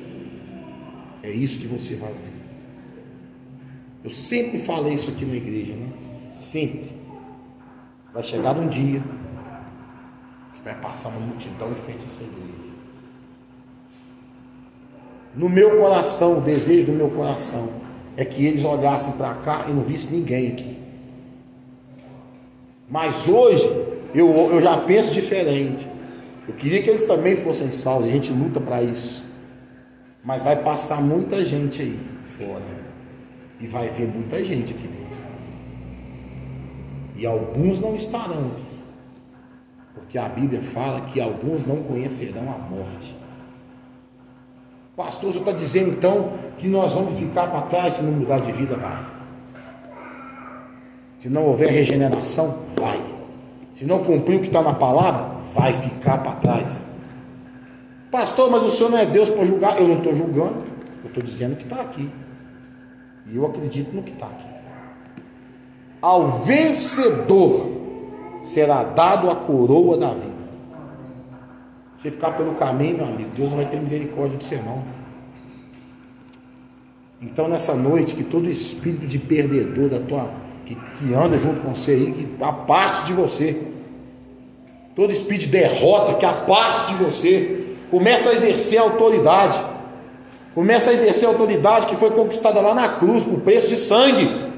É isso que você vai ouvir. Eu sempre falei isso aqui na igreja, né? Sempre. Vai chegar um dia que vai passar uma multidão em frente a essa igreja. No meu coração, o desejo do meu coração é que eles olhassem para cá e não vissem ninguém aqui. Mas hoje eu já penso diferente. Eu queria que eles também fossem salvos. A gente luta para isso. Mas vai passar muita gente aí fora. E vai ver muita gente aqui dentro. E alguns não estarão aqui. Porque a Bíblia fala que alguns não conhecerão a morte. Pastor, você está dizendo então que nós vamos ficar para trás se não mudar de vida? Vai. Se não houver regeneração, vai. Se não cumprir o que está na palavra, vai ficar para trás. Pastor, mas o senhor não é Deus para julgar? Eu não estou julgando, eu estou dizendo que está aqui. E eu acredito no que está aqui. Ao vencedor será dado a coroa da vida. Se ficar pelo caminho, meu amigo, Deus não vai ter misericórdia de você não. Então nessa noite, que todo espírito de perdedor que anda junto com você aí, que aparte de você, todo espírito de derrota que aparte de você, começa a exercer a autoridade, que foi conquistada lá na cruz por preço de sangue.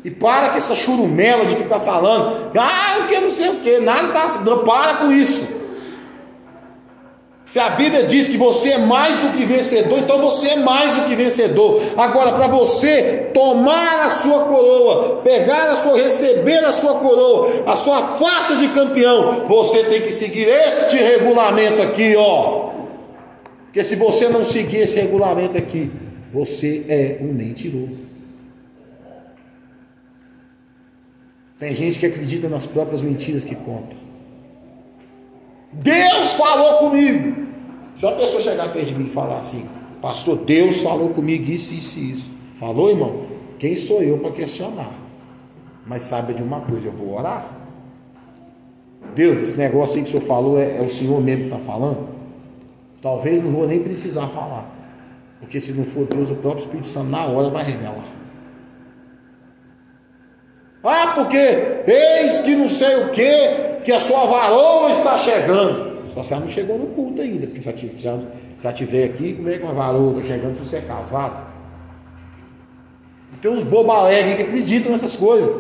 E para com essa churumela de ficar falando, o que não sei o que, nada está, para com isso. Se a Bíblia diz que você é mais do que vencedor, então você é mais do que vencedor. Agora, para você tomar a sua coroa, receber a sua coroa, a sua faixa de campeão, você tem que seguir este regulamento aqui, ó. Porque se você não seguir esse regulamento aqui, você é um mentiroso. Tem gente que acredita nas próprias mentiras que conta. Deus falou comigo. Se uma pessoa chegar perto de mim e falar assim, pastor, Deus falou comigo isso, isso e isso. Falou, irmão? Quem sou eu para questionar? Mas saiba de uma coisa, eu vou orar. Deus, esse negócio aí que o senhor falou é o senhor mesmo que está falando? Talvez não vou nem precisar falar. Porque se não for Deus, o próprio Espírito Santo na hora vai revelar. Porque eis que não sei o que a sua varoa está chegando. Só se ela não chegou no culto ainda, porque se ela estiver aqui, como é que uma varoa está chegando se você é casado? Tem uns bobalegos que acreditam nessas coisas.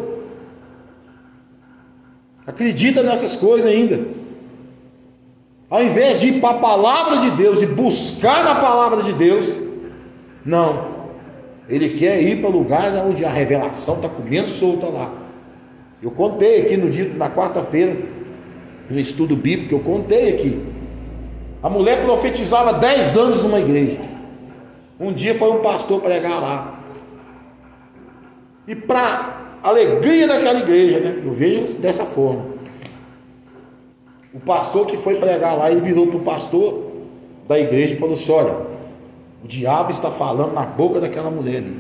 Acredita nessas coisas ainda. Ao invés de ir para a palavra de Deus e buscar na palavra de Deus, não. Ele quer ir para lugares onde a revelação está comendo solta lá. Eu contei aqui na quarta-feira, no estudo bíblico, eu contei aqui. A mulher profetizava 10 anos numa igreja. Um dia foi um pastor pregar lá. E para alegria daquela igreja, né? Eu vejo dessa forma. O pastor que foi pregar lá, ele virou para o pastor da igreja e falou assim: olha, o diabo está falando na boca daquela mulher ali.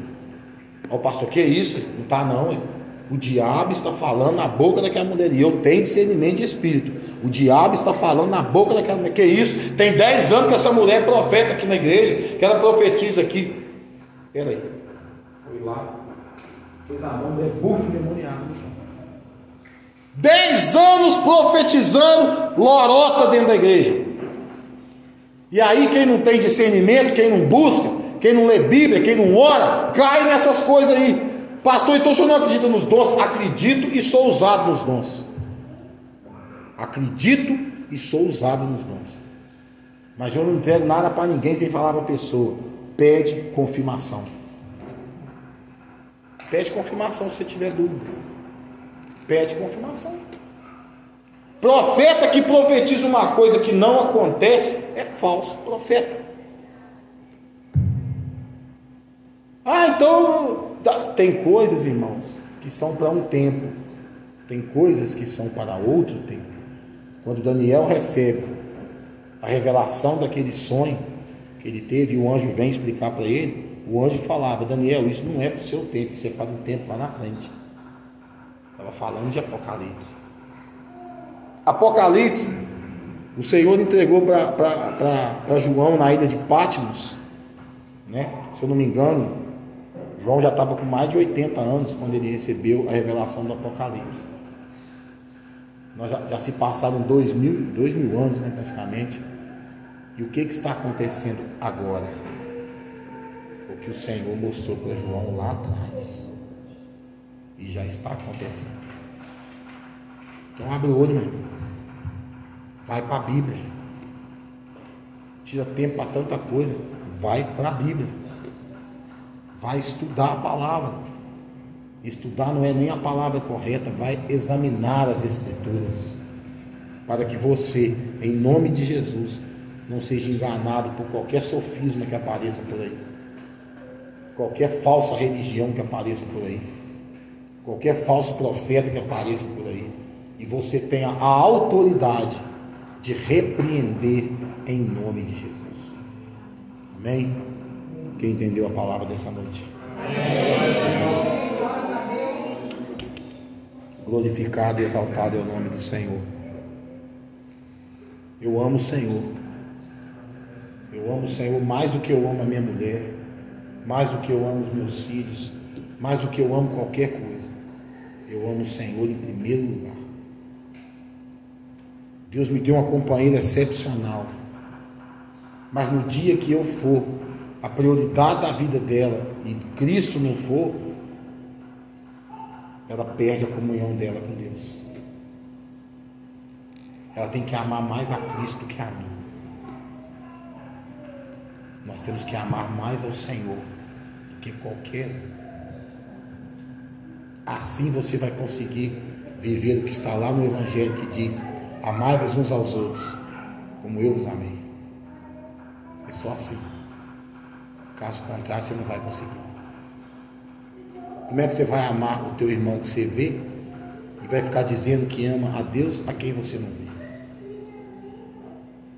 Ó, pastor, que isso? Não está não, hein? O diabo está falando na boca daquela mulher. E eu tenho discernimento de espírito. O diabo está falando na boca daquela mulher. Que isso? Tem 10 anos que essa mulher é profeta aqui na igreja, que ela profetiza aqui. Peraí. Foi lá. Fez a mão, mulher bufo demoniado no chão. 10 anos profetizando lorota dentro da igreja. E aí quem não tem discernimento, quem não busca, quem não lê Bíblia, quem não ora, cai nessas coisas aí. Pastor, então o senhor não acredita nos dons? Acredito e sou usado nos dons. Acredito e sou usado nos dons. Mas eu não entrego nada para ninguém sem falar para a pessoa. Pede confirmação. Pede confirmação se você tiver dúvida. Pede confirmação. Profeta que profetiza uma coisa que não acontece é falso profeta. Então tem coisas, irmãos, que são para um tempo. Tem coisas que são para outro tempo. Quando Daniel recebe a revelação daquele sonho que ele teve, e o anjo vem explicar para ele, o anjo falava: Daniel, isso não é para o seu tempo, isso é para um tempo lá na frente. Estava falando de Apocalipse. Apocalipse, o Senhor entregou para João na ilha de Patmos, né? Se eu não me engano, João já estava com mais de 80 anos quando ele recebeu a revelação do Apocalipse. Nós já se passaram 2.000 anos, né, praticamente. E o que está acontecendo agora? O que o Senhor mostrou para João lá atrás. E já está acontecendo. Então abre o olho, meu irmão. Vai para a Bíblia. Tira tempo para tanta coisa. Vai para a Bíblia. Vai estudar a palavra. Estudar não é nem a palavra correta. Vai examinar as Escrituras. Para que você, em nome de Jesus, não seja enganado por qualquer sofisma que apareça por aí. Qualquer falsa religião que apareça por aí. qualquer falso profeta que apareça por aí, e você tenha a autoridade de repreender em nome de Jesus. Amém? Quem entendeu a palavra dessa noite? Glorificado e exaltado é o nome do Senhor. Eu amo o Senhor. Eu amo o Senhor mais do que eu amo a minha mulher, mais do que eu amo os meus filhos, mais do que eu amo qualquer coisa. Eu amo o Senhor em primeiro lugar. Deus me deu uma companheira excepcional, mas no dia que eu for a prioridade da vida dela e Cristo não for, ela perde a comunhão dela com Deus. Ela tem que amar mais a Cristo do que a mim. Nós temos que amar mais ao Senhor do que qualquer um. Assim você vai conseguir viver o que está lá no Evangelho, que diz: amai-vos uns aos outros como eu vos amei. É só assim. Caso contrário, você não vai conseguir. Como é que você vai amar o teu irmão que você vê e vai ficar dizendo que ama a Deus a quem você não vê?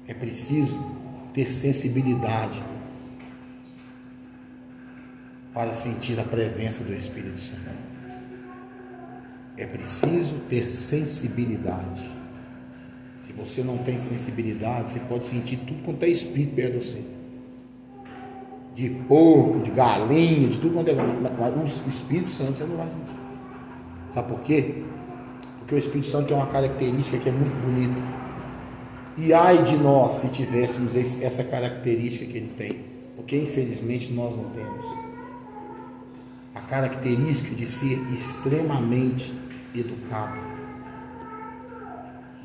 É preciso ter sensibilidade para sentir a presença do Espírito Santo. É preciso ter sensibilidade. Se você não tem sensibilidade, você pode sentir tudo quanto é espírito perto de você. De porco, de galinha, de tudo quanto é. Mas o Espírito Santo você não vai sentir. Sabe por quê? Porque o Espírito Santo tem uma característica que é muito bonita. E ai de nós se tivéssemos essa característica que ele tem. Porque infelizmente nós não temos. A característica de ser extremamente educado.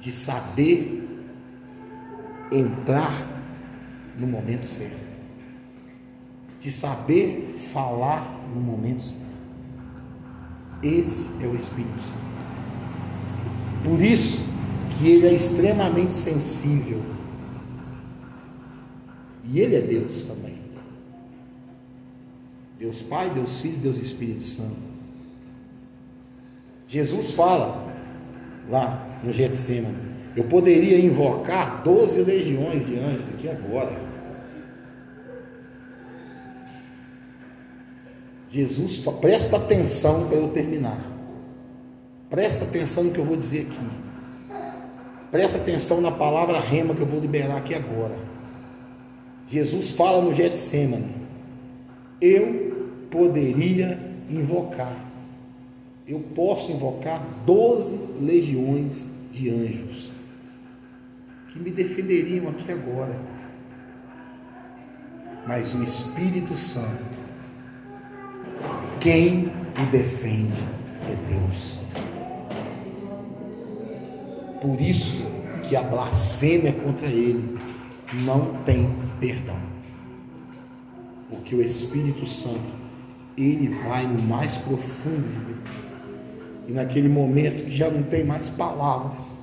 De saber entrar no momento certo. De saber falar no momento certo. Esse é o Espírito Santo. Por isso que ele é extremamente sensível. E ele é Deus também. Deus Pai, Deus Filho, Deus Espírito Santo. Jesus fala lá no Getsêmani: eu poderia invocar 12 legiões de anjos aqui agora. Jesus, presta atenção para eu terminar. Presta atenção no que eu vou dizer aqui. Presta atenção na palavra rema que eu vou liberar aqui agora. Jesus fala no Getsêmani: eu poderia invocar. Eu posso invocar 12 legiões de anjos que me defenderiam aqui agora. Mas o Espírito Santo, quem o defende é Deus. Por isso que a blasfêmia contra ele não tem perdão. Porque o Espírito Santo, ele vai no mais profundo de Deus. E naquele momento que já não tem mais palavras,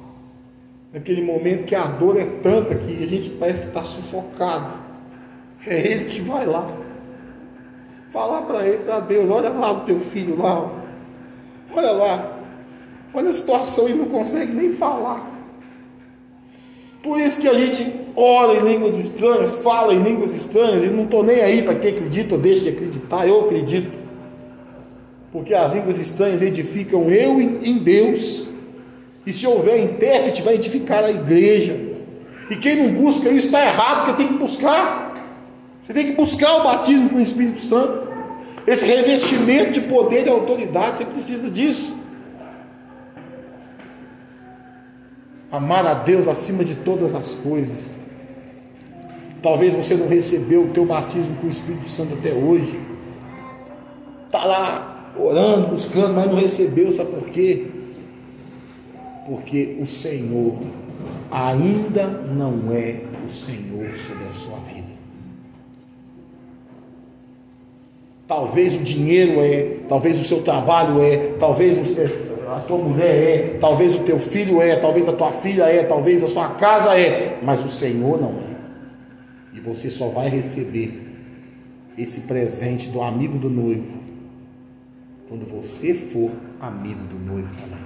naquele momento que a dor é tanta que a gente parece que está sufocado, é ele que vai lá falar para ele, para Deus: olha lá o teu filho lá, olha lá, olha a situação, ele não consegue nem falar. Por isso que a gente ora em línguas estranhas, fala em línguas estranhas, e não estou nem aí para quem acredita ou deixa de acreditar. Eu acredito, porque as línguas estranhas edificam eu em Deus, e se houver intérprete vai edificar a igreja. E quem não busca isso está errado, porque tem que buscar. Você tem que buscar o batismo com o Espírito Santo, esse revestimento de poder e autoridade. Você precisa disso. Amar a Deus acima de todas as coisas. Talvez você não recebeu o teu batismo com o Espírito Santo até hoje. Está lá orando, buscando, mas não recebeu. Sabe por quê? Porque o Senhor ainda não é o Senhor sobre a sua vida. Talvez o dinheiro talvez o seu trabalho talvez a tua mulher talvez o teu filho talvez a tua filha talvez a sua casa mas o Senhor não é. E você só vai receber esse presente do amigo do noivo quando você for amigo do noivo também.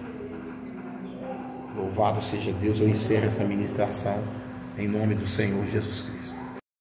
Louvado seja Deus. Eu encerro essa ministração em nome do Senhor Jesus Cristo.